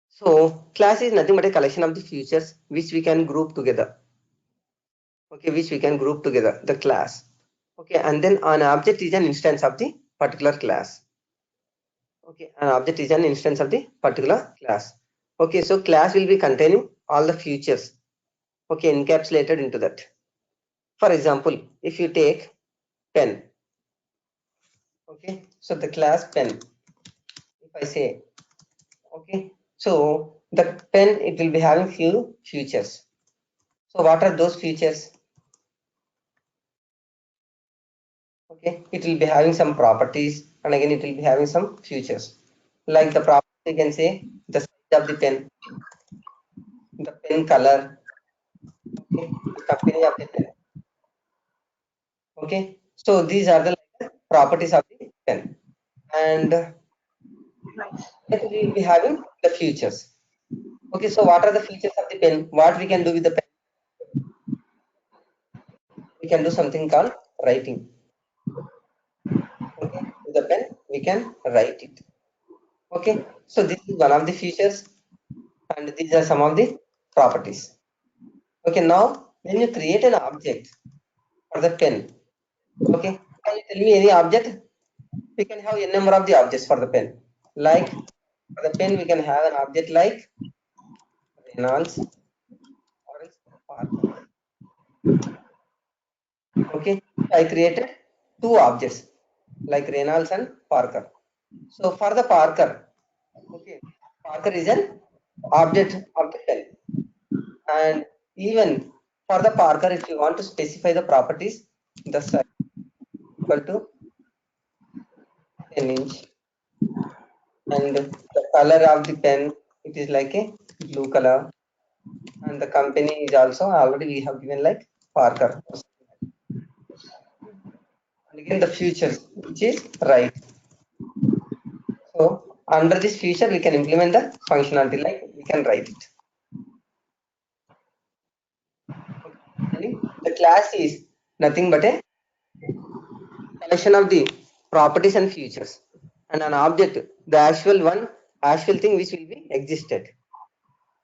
So class is nothing but a collection of the features which we can group together. Okay, which we can group together, the class. Okay, and then an object is an instance of the particular class. Okay, an object is an instance of the particular class. Okay, so class will be containing all the features. Okay, encapsulated into that. For example, if you take pen. Okay, so the class pen. If I say, okay, so the pen, it will be having few features. So what are those features? Okay, it will be having some properties and again it will be having some features. Like the property, you can say the size of the pen. pen color, okay, the company of the pen. Okay, so these are the properties of the pen, and Nice. next we will be having the features. Okay, so what are the features of the pen? What we can do with the pen? We can do something called writing. Okay, with the pen we can write it. Okay, so this is one of the features, and these are some of the properties. Okay, now when you create an object for the pen, okay, can you tell me any object? We can have a number of the objects for the pen. Like for the pen, we can have an object like Reynolds or else Parker. Okay, I created two objects like Reynolds and Parker. So for the Parker, okay, Parker is an object of the pen, and even for the Parker, if you want to specify the properties, the size equal to 10 inch, and the color of the pen, it is like a blue color, and the company is also already we have given like Parker. And again the features, which is right. So under this feature, we can implement the functionality like we can write it. Okay. The class is nothing but a collection of the properties and features, and an object, the actual thing which will be existed.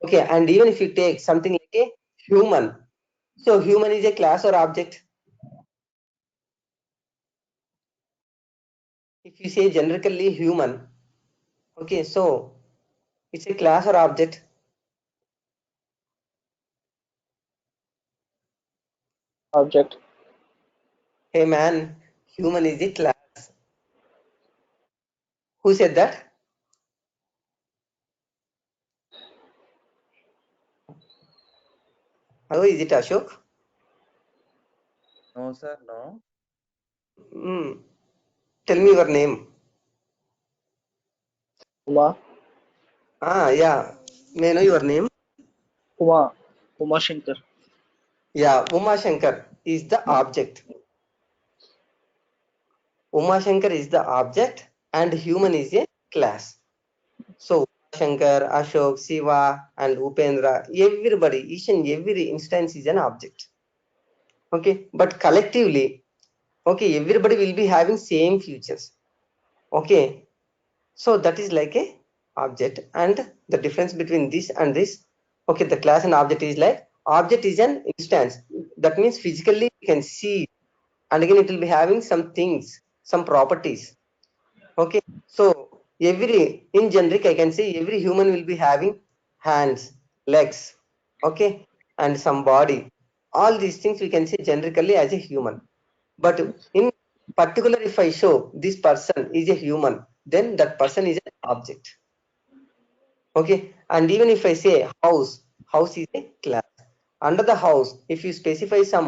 Okay, and even if you take something like a human, so human is a class or object. If you say generically human, okay, so it's a class or object. Object. Hey man, human is a class. Who said that? How is it, Ashok? No, sir, no. Hmm. Tell me your name. Uma. Yeah. May I know your name? Uma Shankar. Yeah, Uma Shankar is the object. Uma Shankar is the object and human is a class. So Uma Shankar, Ashok, Siva, and Upendra, everybody, each and every instance is an object. Okay, but collectively, okay, everybody will be having same features. Okay, so that is like a object, and the difference between this and this, okay, the class and object is like object is an instance. That means physically you can see, and again it will be having some things, some properties. Okay, so every in generic I can say every human will be having hands, legs, okay, and some body. All these things we can say generically as a human. But in particular, if I show this person is a human, then that person is an object. Okay, and even if I say house, house is a class. Under the house, if you specify some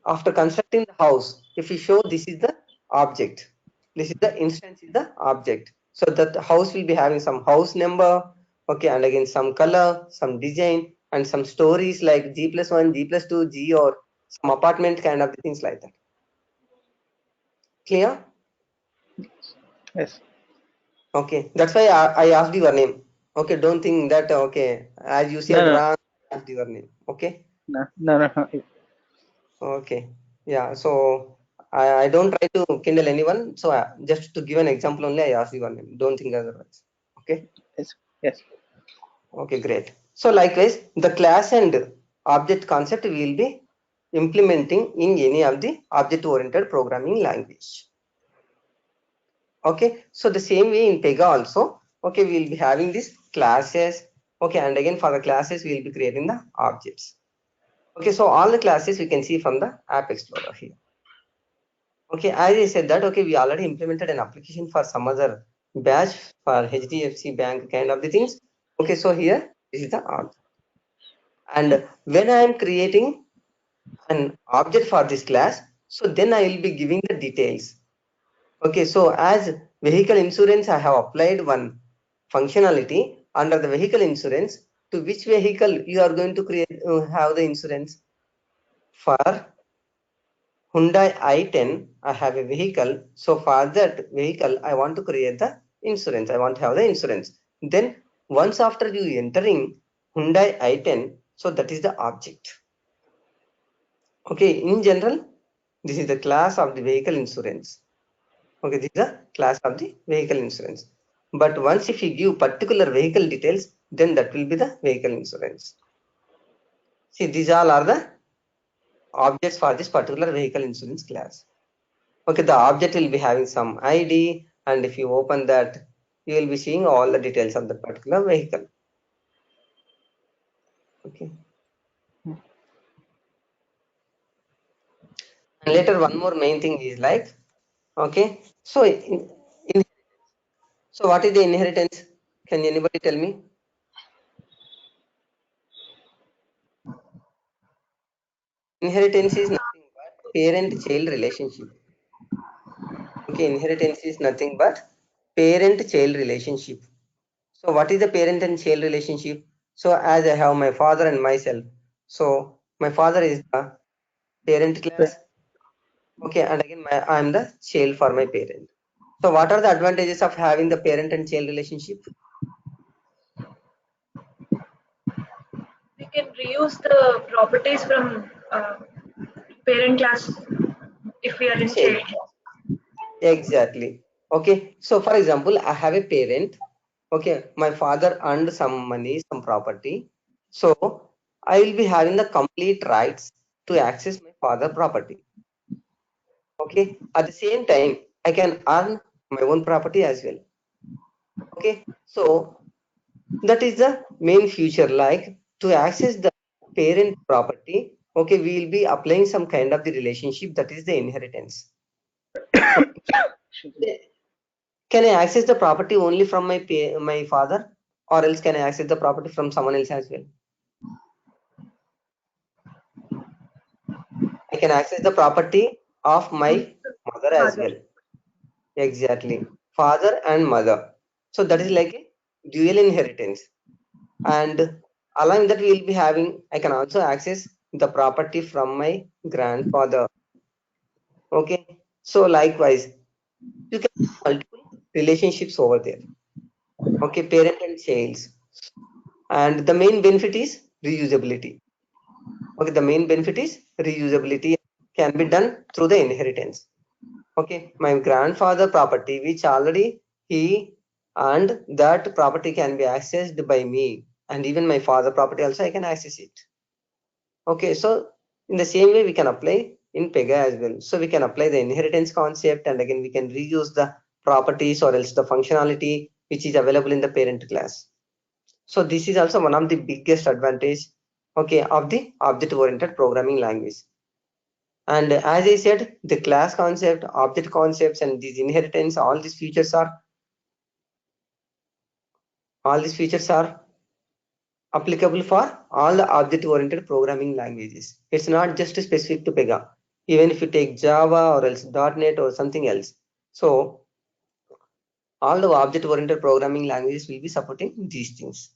after constructing the house, if you show this is the object, this is the instance is the object. So that the house will be having some house number, okay, and again some color, some design, and some stories like G+1, G+2, G, or some apartment kind of things like that. Clear? Yes. Okay, that's why I asked your name. Okay, don't think that okay, as you No, said no, wrong, I asked your name. Okay, no. okay, yeah. So I don't try to kindle anyone. So just to give an example only, I asked your name. Don't think otherwise. Okay, Yes. Yes. okay, great. So likewise, the class and object concept we will be implementing in any of the object-oriented programming language. Okay, so the same way in Pega also, okay, we will be having these classes, okay, and again for the classes we will be creating the objects. Okay, so all the classes we can see from the App Explorer here. Okay, as I said that, okay, we already implemented an application for some other batch for HDFC Bank kind of the things. Okay, so here this is the object. And when I am creating an object for this class, so then I will be giving the details. Okay, so as vehicle insurance, I have applied one functionality under the vehicle insurance to which vehicle you are going to create have the insurance. For Hyundai i10, I have a vehicle. So for that vehicle, I want to create the insurance. I want to have the insurance. Then once after you entering Hyundai i10, so that is the object. Okay, in general, this is the class of the vehicle insurance. Okay, this is the class of the vehicle insurance. But once if you give particular vehicle details, then that will be the vehicle insurance. See, these all are the objects for this particular vehicle insurance class. Okay, the object will be having some ID, and if you open that, you will be seeing all the details of the particular vehicle. Okay. And later, one more main thing is like, okay, so so what is the inheritance? Can anybody tell me? Inheritance is nothing but parent-child relationship. Okay, inheritance is nothing but parent-child relationship. So what is the parent and child relationship? So as I have my father and myself, so my father is the parent class. Okay, and again I am the child for my parent. So what are the advantages of having the parent and child relationship? We can reuse the properties from parent class if we are in Child. child class. Exactly. Okay, so for example, I have a parent. Okay, my father earned some money, some property. So I will be having the complete rights to access my father property. Okay, at the same time, I can earn my own property as well. Okay, so that is the main feature. Like to access the parent property, okay, we will be applying some kind of the relationship, that is the inheritance. Can I access the property only from my father, or else can I access the property from someone else as well? I can access the property of From my the mother as mother. well. Exactly, father and mother. So that is like a dual inheritance. And allowing that we will be having, I can also access the property from my grandfather. Okay, so likewise, you can have multiple relationships over there. Okay, parent and child. And the main benefit is reusability. Okay, the main benefit is reusability can be done through the inheritance. Okay, my grandfather property, which already he and that property can be accessed by me, and even my father property also I can access it. Okay, so in the same way we can apply in Pega as well. So we can apply the inheritance concept, and again we can reuse the properties or else the functionality which is available in the parent class. So this is also one of the biggest advantage, okay, of the object-oriented programming language. And as I said, the class concept, object concepts, and these inheritance, all these features are applicable for all the object-oriented programming languages. It's not just specific to Pega. Even if you take Java or else .NET or something else. So all the object-oriented programming languages will be supporting these things.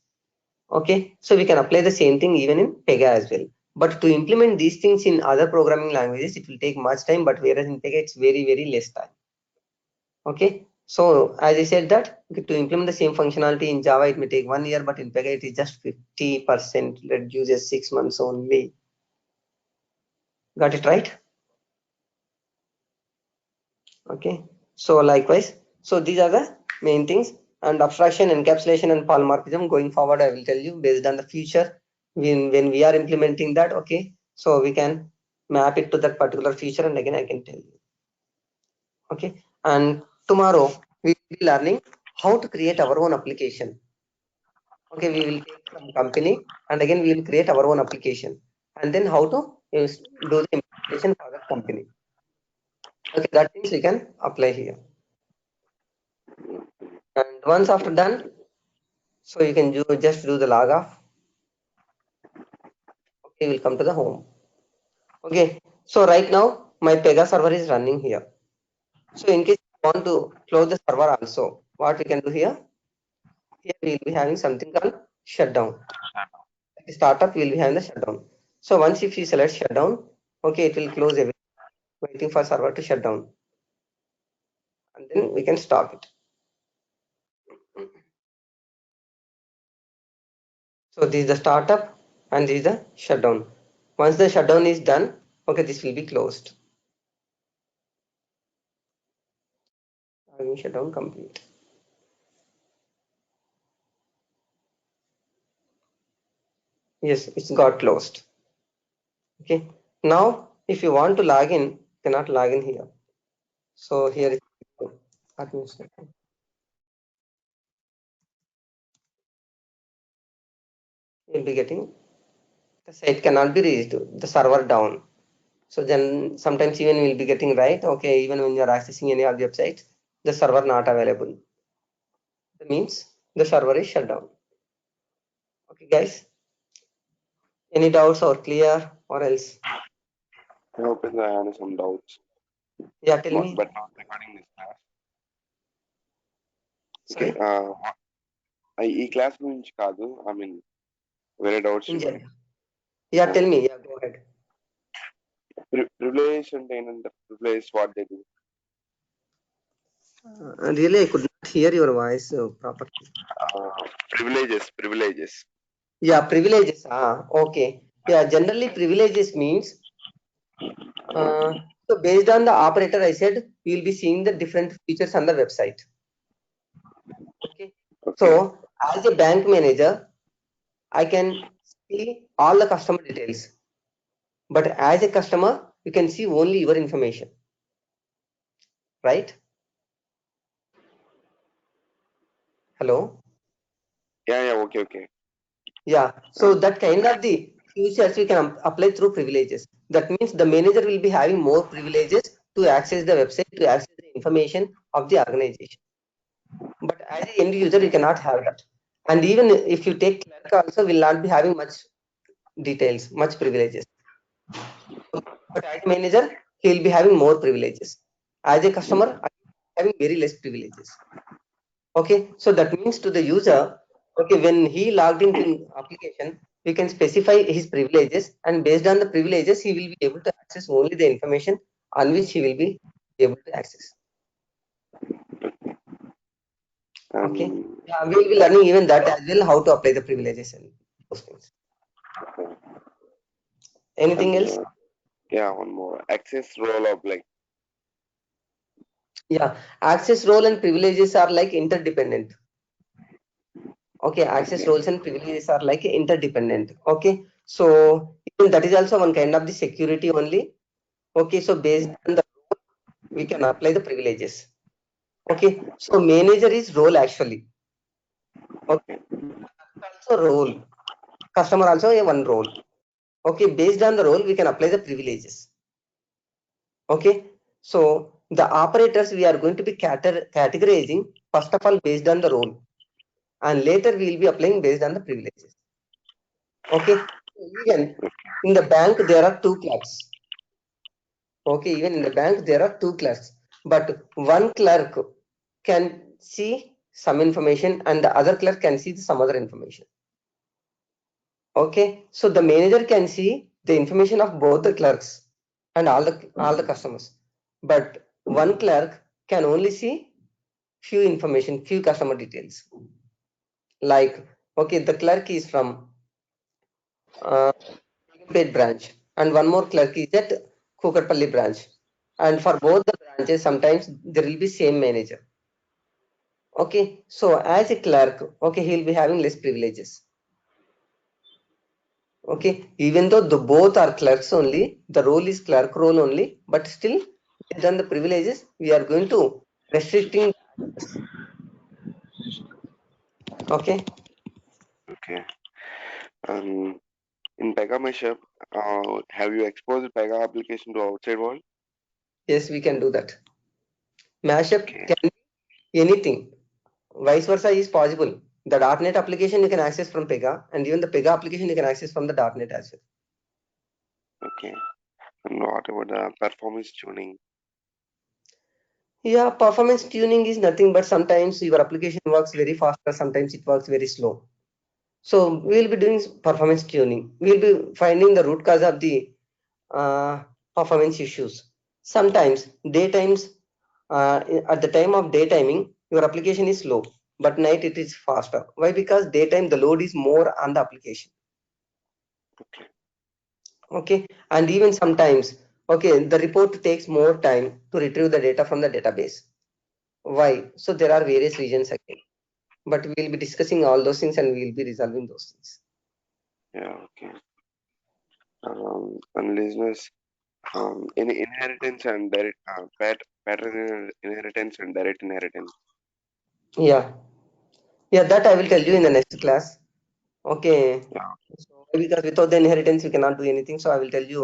Okay, so we can apply the same thing even in Pega as well. But to implement these things in other programming languages, it will take much time, but whereas in Pega, it's very, very less time. Okay, so as I said that to implement the same functionality in Java, it may take 1 year, but in Pega, it is just 50%, reduces 6 months only. Got it right? Okay, so likewise, so these are the main things, and abstraction, encapsulation, and polymorphism. Going forward, I will tell you based on the future when we are implementing that. Okay, so we can map it to that particular feature, and again I can tell you. Okay, and tomorrow we will be learning how to create our own application. Okay, we will take some company, and again we will create our own application, and then how to do the implementation for that company. Okay, that things we can apply here. And once after done, so you can just do the log off. Okay, we'll come to the home. Okay, so right now my Pega server is running here. So in case you want to close the server also, what we can do here? Here we will be having something called shutdown. Startup will be having the shutdown. So once if you select shutdown, okay, it will close everything, waiting for server to shut down, and then we can stop it. So this is the startup and this is the shutdown. Once the shutdown is done, okay, this will be closed. Shutdown complete. Yes, it's got closed. Okay. Now, if you want to log in, cannot log in here. So here is administrator. You'll be getting the site cannot be reached, the server down. So then sometimes even we'll be getting right. Okay, even when you're accessing any of the websites, the server not available. That means the server is shut down. Okay, guys. Any doubts or clear or else? I hope I have some doubts. Yeah, tell me. But not regarding this class. Sorry? Okay. ఈ class గురించి కాదు. I mean, వేరే doubts In ఉన్నాయి. general. Yeah, tell me. Yeah, go ahead. Privilege అంటే ఏంటంటే privilege what they do. Really, I could not hear your voice properly. Privileges. Yeah, privileges. Okay. Yeah, generally privileges means so based on the operator, I said we will be seeing the different features on the website. Okay. So as a bank manager, I can see all the customer details. But as a customer, you can see only your information. Right? Hello? Yeah, okay. Yeah. So that kind of the features we can apply through privileges. That means the manager will be having more privileges to access the website, to access the information of the organization. But as an end user, you cannot have that. And even if you take clerk also will not be having much details, much privileges. But as a manager, he will be having more privileges. As a customer, I am having very less privileges. Okay, so that means to the user, okay, when he logged into an application, we can specify his privileges, and based on the privileges, he will be able to access only the information on which he will be able to access. Okay, yeah, we will be learning even that as well, how to apply the privileges and those things. Anything else? Yeah, one more. Access role of like. Yeah, access role and privileges are like interdependent. Okay, access roles and privileges are like interdependent. Okay, so even that is also one kind of the security only. Okay, so based on the role, we can apply the privileges. Okay, so manager is role actually. Okay, also role. Customer also a one role. Okay, based on the role, we can apply the privileges. Okay, so the operators we are going to be categorizing first of all based on the role, and later we will be applying based on the privileges. Okay, even in the bank there are two clerks. Okay, even in the bank there are two clerks, but one clerk can see some information and the other clerk can see some other information. Okay, so the manager can see the information of both the clerks and all the customers, but one clerk can only see few information, few customer details. Like, okay, the clerk is from paid branch, and one more clerk is at Kukatpalli branch. And for both the branches, sometimes there will be same manager. Okay, so as a clerk, okay, he will be having less privileges. Okay, even though the both are clerks only, the role is clerk role only, but still, based on the privileges, we are going to restricting. Okay. Okay. In Pega Mashup, have you exposed Pega application to outside world? Yes, we can do that. Mashup can be anything. Vice versa is possible. The .NET application you can access from Pega, and even the Pega application you can access from the .NET as well. Okay. And what about the performance tuning? Yeah, performance tuning is nothing but sometimes your application works very fast or sometimes it works very slow. So we will be doing performance tuning. We will be finding the root cause of the uh, performance issues. Sometimes daytimes, at the time of daytiming, your application is slow, but night it is faster. Why? Because daytime the load is more on the application. Okay. Okay, and even sometimes, okay, the report takes more time to retrieve the data from the database. Why? So there are various reasons again, but we will be discussing all those things and we will be resolving those things. Yeah. Okay. And listeners, in inheritance and direct pattern inheritance and direct inheritance. Yeah, yeah, that I will tell you in the next class. Okay. Yeah. So because without the inheritance, we cannot do anything. So I will tell you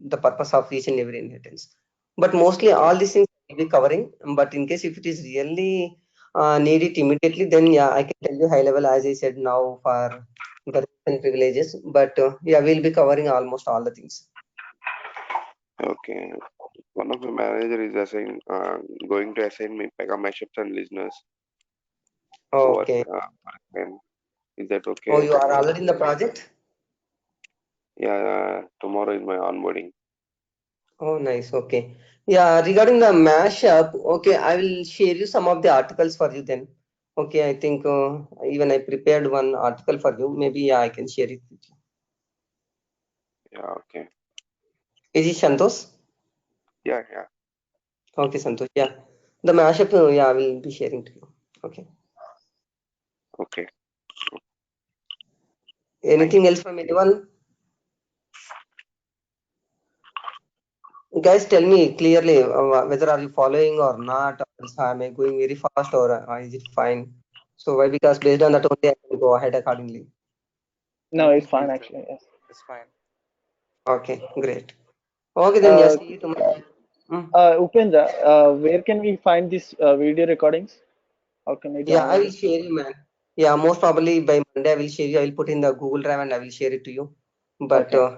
the purpose of each and every inheritance. But mostly Yeah. all these things I will be covering. But in case if it is really needed immediately, then yeah, I can tell you high level as I said now for the rights and privileges. But yeah, we'll be covering almost all the things. Okay. One of my manager is going to assign me Pega mashups and listeners over Okay. and is that Oh, okay? you are already in the project? Yeah, tomorrow is my onboarding. Oh, nice. Okay. Yeah, regarding the mashup, okay, I will share you some of the articles for you then. Okay, I think even I prepared one article for you. Maybe yeah, I can share it with you. Yeah, okay. Is it Santosh? Yeah, yeah, Okay, Santosh. Yeah, the mashup, yeah, I will be sharing to you. Okay. okay. Thank Anything you. else from anyone? Guys, tell me clearly whether are you following or not, or else am I going very fast or is it fine? So why? Because based on that only I can go ahead accordingly. No, it's Everything fine feels good. actually. Yes. It's fine. Okay, great. Okay, then yeah, Uh, see you tomorrow. Mm. Upendra, where can we find these video recordings? How can we Yeah, I download will it? share you, man. Yeah, most probably by Monday I will share you. I will put in the Google Drive and I will share it to you. But Okay.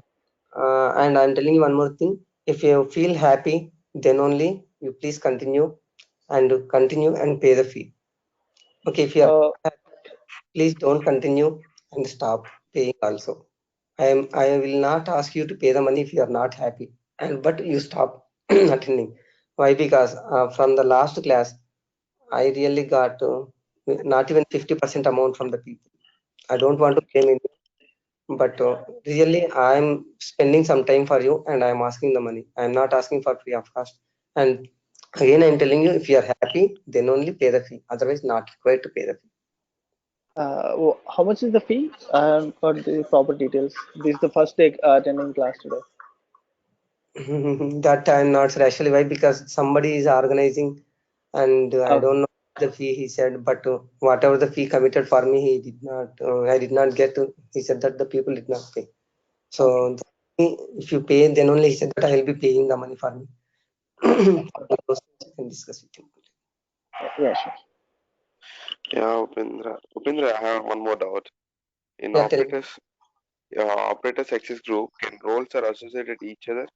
and I'm telling you one more thing. If you feel happy, then only you please continue and pay the fee. Okay, if you are Uh, happy, please don't continue and stop paying also. I will not ask you to pay the money if you are not happy. And but you stop attending. Why? Because from the last class I really got not even 50% amount from the people. I don't want to blame anyone, but really I'm spending some time for you and I'm asking the money. I'm not asking for free of cost. And again, I'm telling you, if you are happy, then only pay the fee. Otherwise, not required to pay the how much is the fee? I haven't got the proper details. This is the first day attending class today. fee. That I'm not sure actually why because somebody is organizing and I Okay. don't know the fee he said, but whatever the fee committed for me, he did not. I did not get. He said that the people did not pay. So Okay. if you pay, then only he said that I will be paying the money for me. For those things I can discuss with you. Yeah, sure. Yeah, Upendra. Upendra, I have one more doubt. In Yeah, tell me. operators access group, can roles are associated each other?